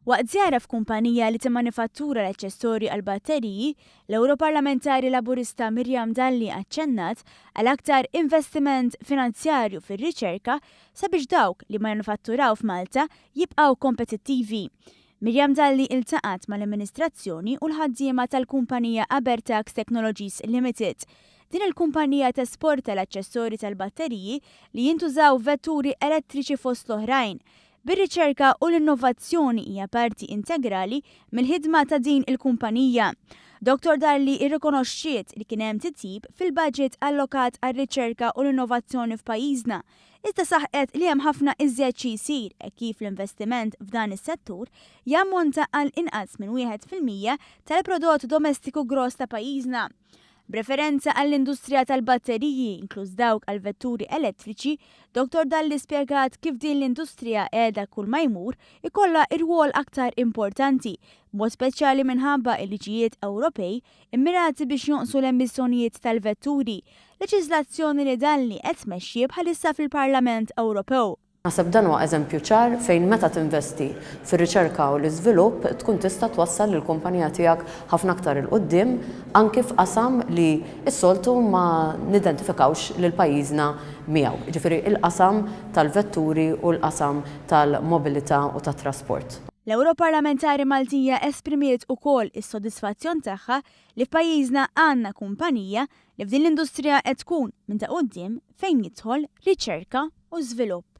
Waqt żjara f'kumpanija li timmanifattura l-aċċessorji għall-batteriji, l-Ewroparlamentari Laburista Miriam Dalli aċċennat għal aktar investiment finanzjarju fir-riċerka sabiex dawk li manifatturaw f'Malta jibqgħu kompetittivi. Miriam Dalli iltaqat mal-amministrazzjoni u l-ħaddiema tal-kumpanija Abertax Technologies Limited. Din il-kumpanija tesporta l-aċċessorji tal-batteriji li jintużaw vetturi elettriċi fost l-oħrajn. Bir-riċerka u l-innovazzjoni hija parti integrali mill-ħidma ta' din il-kumpanija. Dr. Dalli irrikonoxxiet li kien hemm titjib fil-budget allokat għar-riċerka u l-innovazzjoni f'pajjiżna. Iżda saħqet li hemm ħafna iżjed xi jsir kif l-investiment f'dan is-settur jammonta għal inqas minn 1% tal-prodott domestiku gross ta' pajjiżna. B'referenza għall-industrija tal-batteriji, inkluż dawk għall-vetturi elettriċi, Dr. Dalli spjegat kif din l-industrija qiegħda kull ma jmur ikollha rwol aktar importanti, b'mod speċjali minħabba l-liġijiet Ewropej immirati biex jonqsu l-emissjonijiet tal-vetturi, leġiżlazzjoni li Dalli qed tmexxi bħalissa fil-Parlament Ewropew. Naħseb dan huwa eżempju ċar fejn meta tinvesti fir-riċerka u l-iżvilupp tkun tista' twassal lill-kumpanija tiegħek ħafna aktar il qudiem anke f'qasam li s-soltu ma nidentifikawx lil pajjiżna miegħu. Ġifieri il-qasam tal-vetturi u l-qasam tal-mobilità u tat-trasport. L-Ewroparlamentari Maltija esprimiet ukoll is-sodisfazzjon tagħha li f'pajjiżna għandna kumpanija li f'din l-industrija qed tkun minn ta' quddiem fejn jidħol riċerka u żvilupp.